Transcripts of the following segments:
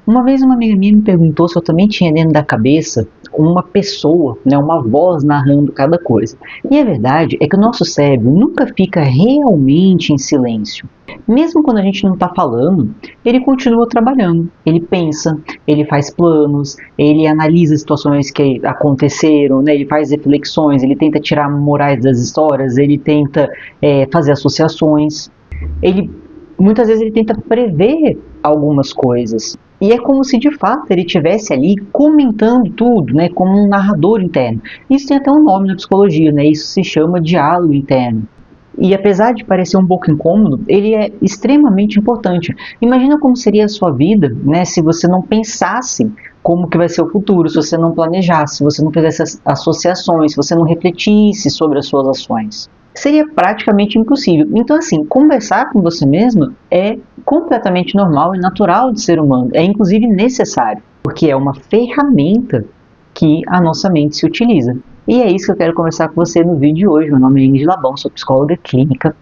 Uma vez uma amiga minha me perguntou se eu também tinha dentro da cabeça uma pessoa, né, uma voz narrando cada coisa. E a verdade é que o nosso cérebro nunca fica realmente em silêncio. Mesmo quando a gente não está falando, ele continua trabalhando. Ele pensa, ele faz planos, ele analisa situações que aconteceram, né, ele faz reflexões, ele tenta tirar morais das histórias, ele tenta fazer associações. Muitas vezes ele tenta prever algumas coisas. E é como se de fato ele estivesse ali comentando tudo, né, como um narrador interno. Isso tem até um nome na psicologia, né, isso se chama diálogo interno. E apesar de parecer um pouco incômodo, ele é extremamente importante. Imagina como seria a sua vida, né, se você não pensasse como que vai ser o futuro, se você não planejasse, se você não fizesse associações, se você não refletisse sobre as suas ações. Seria praticamente impossível. Então, assim, conversar com você mesmo é completamente normal e natural de ser humano. É inclusive necessário, porque é uma ferramenta que a nossa mente se utiliza. E é isso que eu quero conversar com você no vídeo de hoje. Meu nome é Ingrid Labão, sou psicóloga clínica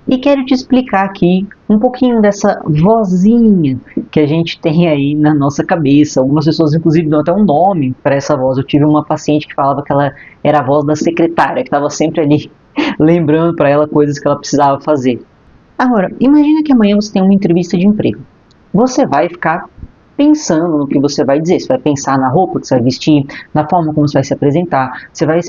e quero te explicar aqui um pouquinho dessa vozinha que a gente tem aí na nossa cabeça. Algumas pessoas inclusive dão até um nome para essa voz. Eu tive uma paciente que falava que ela era a voz da secretária, que estava sempre ali lembrando para ela coisas que ela precisava fazer. Agora, imagina que amanhã você tem uma entrevista de emprego. Você vai ficar pensando no que você vai dizer, você vai pensar na roupa que você vai vestir, na forma como você vai se apresentar, você vai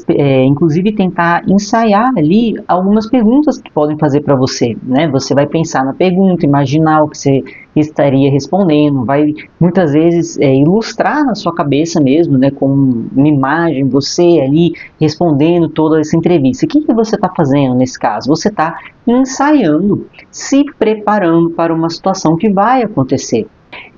inclusive tentar ensaiar ali algumas perguntas que podem fazer para você, né? Você vai pensar na pergunta, imaginar o que você estaria respondendo, vai muitas vezes ilustrar na sua cabeça mesmo, né, com uma imagem, você ali respondendo toda essa entrevista. O que você está fazendo nesse caso? Você está ensaiando, se preparando para uma situação que vai acontecer.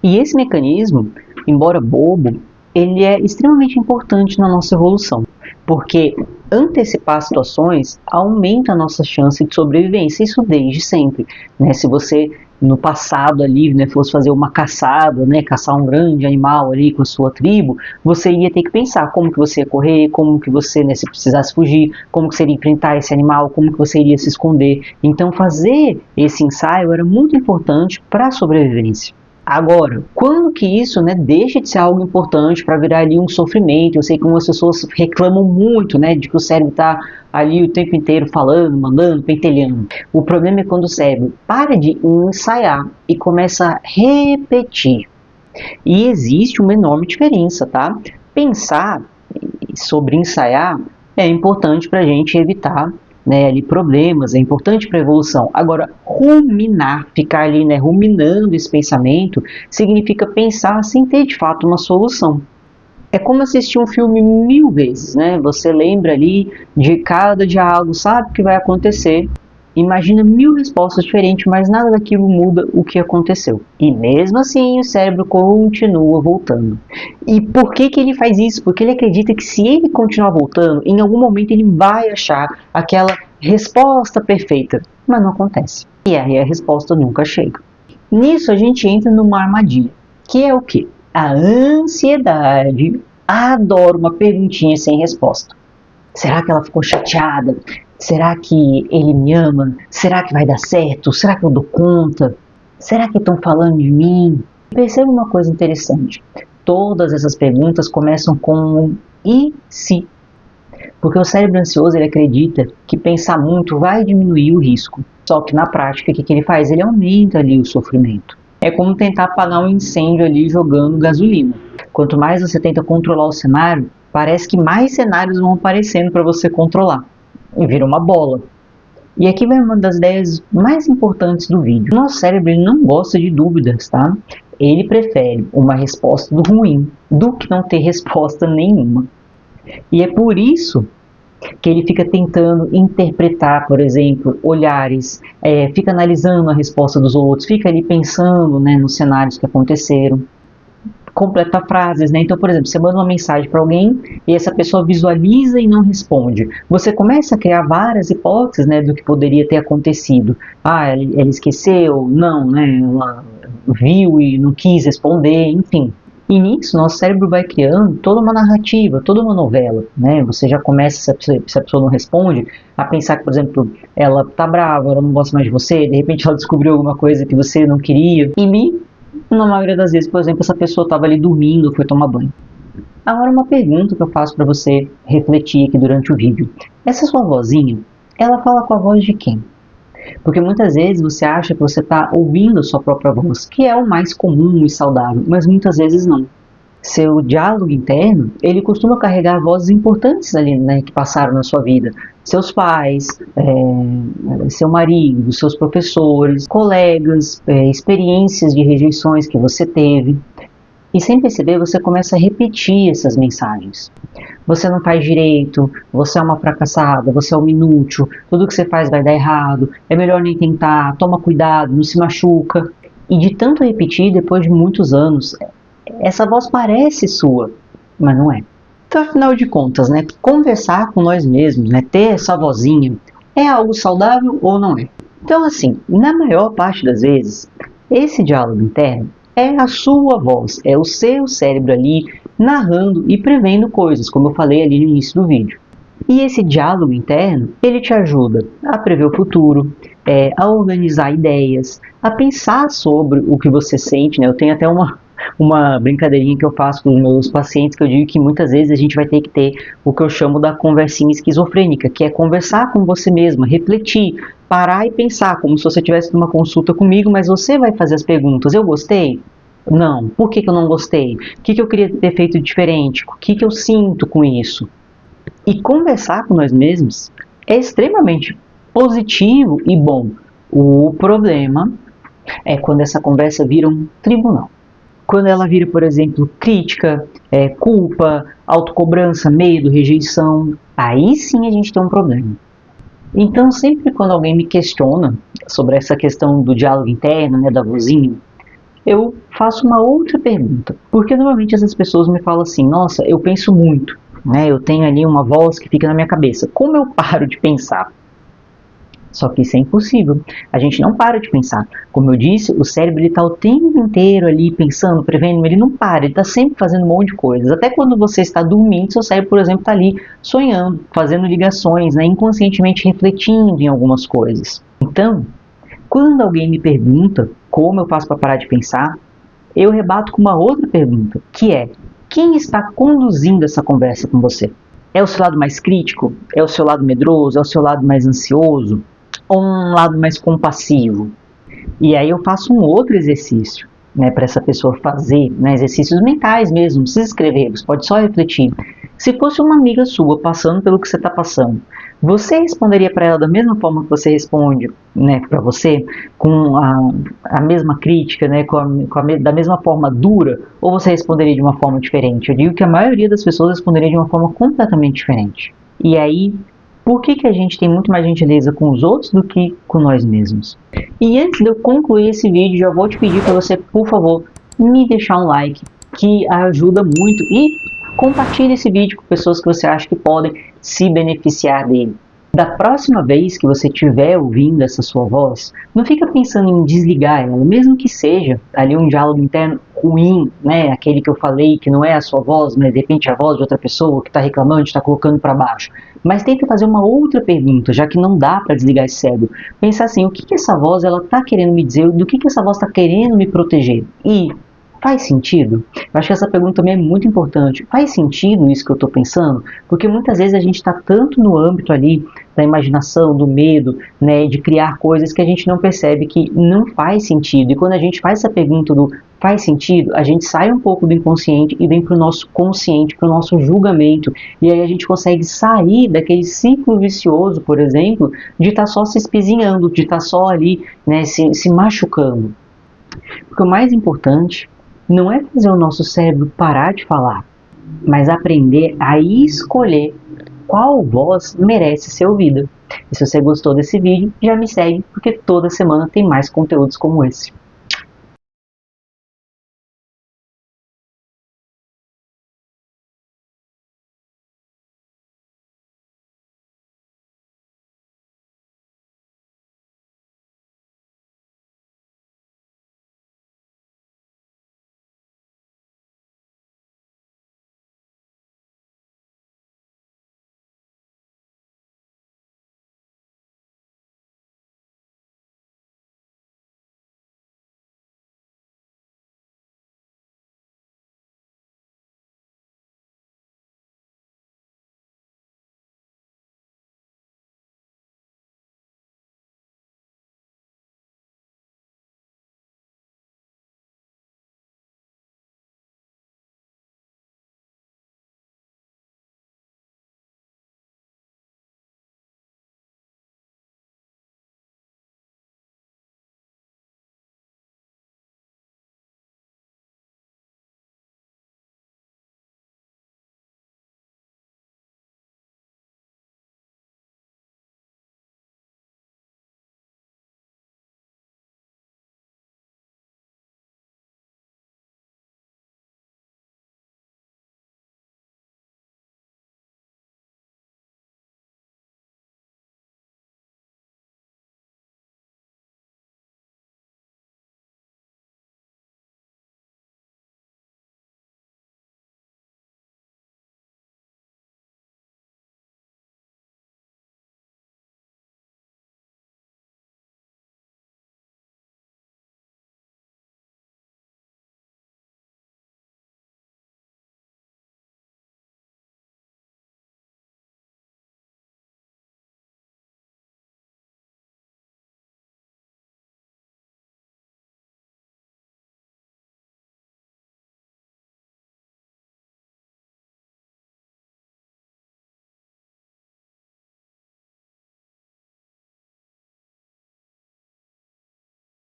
E esse mecanismo, embora bobo, ele é extremamente importante na nossa evolução, porque antecipar situações aumenta a nossa chance de sobrevivência, isso desde sempre, né? Se você no passado ali, né, fosse fazer uma caçada, né, caçar um grande animal ali com a sua tribo, você ia ter que pensar como que você ia correr, como que você, né, se precisasse fugir, como que você iria enfrentar esse animal, como que você iria se esconder. Então fazer esse ensaio era muito importante para a sobrevivência. Agora, quando que isso, né, deixa de ser algo importante para virar ali um sofrimento? Eu sei que algumas pessoas reclamam muito, né, de que o cérebro está ali o tempo inteiro falando, mandando, pentelhando. O problema é quando o cérebro para de ensaiar e começa a repetir. E existe uma enorme diferença, tá? Pensar sobre ensaiar é importante para a gente evitar, né, ali problemas, é importante para a evolução. Agora, ruminar, ficar ali, né, ruminando esse pensamento, significa pensar sem ter de fato uma solução. É como assistir um filme 1000 vezes, né? Você lembra ali de cada diálogo, sabe o que vai acontecer, imagina 1000 respostas diferentes, mas nada daquilo muda o que aconteceu. E mesmo assim o cérebro continua voltando. E por que ele faz isso? Porque ele acredita que se ele continuar voltando, em algum momento ele vai achar aquela resposta perfeita. Mas não acontece. E aí a resposta nunca chega. Nisso a gente entra numa armadilha. Que é o quê? A ansiedade adora uma perguntinha sem resposta. Será que ela ficou chateada? Será que ele me ama? Será que vai dar certo? Será que eu dou conta? Será que estão falando de mim? Perceba uma coisa interessante. Todas essas perguntas começam com um e se. Porque o cérebro ansioso ele acredita que pensar muito vai diminuir o risco. Só que na prática, o que ele faz? Ele aumenta ali o sofrimento. É como tentar apagar um incêndio ali jogando gasolina. Quanto mais você tenta controlar o cenário, parece que mais cenários vão aparecendo para você controlar. E vira uma bola. E aqui vai uma das ideias mais importantes do vídeo. Nosso cérebro ele não gosta de dúvidas, tá? Ele prefere uma resposta do ruim do que não ter resposta nenhuma. E é por isso que ele fica tentando interpretar, por exemplo, olhares, fica analisando a resposta dos outros, fica ali pensando, né, nos cenários que aconteceram. Completa frases, né? Então, por exemplo, você manda uma mensagem para alguém e essa pessoa visualiza e não responde. Você começa a criar várias hipóteses, né, do que poderia ter acontecido. Ah, ela esqueceu, não, né? Ela viu e não quis responder, enfim. E nisso, nosso cérebro vai criando toda uma narrativa, toda uma novela, né? Você já começa, se a pessoa não responde, a pensar que, por exemplo, ela tá brava, ela não gosta mais de você, de repente ela descobriu alguma coisa que você não queria. E Na maioria das vezes, por exemplo, essa pessoa estava ali dormindo ou foi tomar banho. Agora uma pergunta que eu faço para você refletir aqui durante o vídeo. Essa sua vozinha, ela fala com a voz de quem? Porque muitas vezes você acha que você está ouvindo a sua própria voz, que é o mais comum e saudável, mas muitas vezes não. Seu diálogo interno, ele costuma carregar vozes importantes ali, né, que passaram na sua vida. Seus pais, seu marido, seus professores, colegas, experiências de rejeições que você teve. E sem perceber, você começa a repetir essas mensagens. Você não faz direito, você é uma fracassada, você é um inútil, tudo que você faz vai dar errado, é melhor nem tentar, toma cuidado, não se machuca. E de tanto repetir, depois de muitos anos, essa voz parece sua, mas não é. Então, afinal de contas, né, conversar com nós mesmos, né, ter essa vozinha, é algo saudável ou não é? Então, assim, na maior parte das vezes, esse diálogo interno é a sua voz, é o seu cérebro ali narrando e prevendo coisas, como eu falei ali no início do vídeo. E esse diálogo interno, ele te ajuda a prever o futuro, a organizar ideias, a pensar sobre o que você sente, né? Eu tenho até uma brincadeirinha que eu faço com os meus pacientes, que eu digo que muitas vezes a gente vai ter que ter o que eu chamo da conversinha esquizofrênica, que é conversar com você mesma, refletir, parar e pensar, como se você estivesse numa consulta comigo, mas você vai fazer as perguntas. Eu gostei? Não. Por que eu não gostei? O que eu queria ter feito diferente? O que eu sinto com isso? E conversar com nós mesmos é extremamente positivo e bom. O problema é quando essa conversa vira um tribunal. Quando ela vira, por exemplo, crítica, culpa, autocobrança, medo, rejeição, aí sim a gente tem um problema. Então, sempre quando alguém me questiona sobre essa questão do diálogo interno, né, da vozinha, eu faço uma outra pergunta. Porque normalmente essas pessoas me falam assim, nossa, eu penso muito, né, eu tenho ali uma voz que fica na minha cabeça. Como eu paro de pensar? Só que isso é impossível. A gente não para de pensar. Como eu disse, o cérebro está o tempo inteiro ali pensando, prevendo, ele não para, ele está sempre fazendo um monte de coisas. Até quando você está dormindo, seu cérebro, por exemplo, está ali sonhando, fazendo ligações, né, inconscientemente refletindo em algumas coisas. Então, quando alguém me pergunta como eu faço para parar de pensar, eu rebato com uma outra pergunta, que é: quem está conduzindo essa conversa com você? É o seu lado mais crítico? É o seu lado medroso? É o seu lado mais ansioso? Ou um lado mais compassivo? E aí eu faço um outro exercício, né, para essa pessoa fazer, né, exercícios mentais mesmo, não precisa escrever, você pode só refletir. Se fosse uma amiga sua passando pelo que você está passando, você responderia para ela da mesma forma que você responde, né, para você, com a mesma crítica, né, da mesma forma dura, ou você responderia de uma forma diferente? Eu digo que a maioria das pessoas responderia de uma forma completamente diferente. E aí, por que a gente tem muito mais gentileza com os outros do que com nós mesmos? E antes de eu concluir esse vídeo, já vou te pedir para você, por favor, me deixar um like, que ajuda muito, e compartilhe esse vídeo com pessoas que você acha que podem se beneficiar dele. Da próxima vez que você estiver ouvindo essa sua voz, não fica pensando em desligar ela, mesmo que seja ali um diálogo interno ruim, né? Aquele que eu falei que não é a sua voz, mas de repente é a voz de outra pessoa que está reclamando, está colocando para baixo. Mas tenta fazer uma outra pergunta, já que não dá para desligar esse cérebro. Pensar assim, o que essa voz está querendo me dizer, do que essa voz está querendo me proteger? E faz sentido? Eu acho que essa pergunta também é muito importante. Faz sentido isso que eu estou pensando? Porque muitas vezes a gente está tanto no âmbito ali da imaginação, do medo, né, de criar coisas que a gente não percebe que não faz sentido. E quando a gente faz essa pergunta do faz sentido, a gente sai um pouco do inconsciente e vem para o nosso consciente, para o nosso julgamento. E aí a gente consegue sair daquele ciclo vicioso, por exemplo, de estar só se espizinhando, de estar só ali, né, se machucando. Porque o mais importante não é fazer o nosso cérebro parar de falar, mas aprender a escolher qual voz merece ser ouvida. E se você gostou desse vídeo, já me segue, porque toda semana tem mais conteúdos como esse.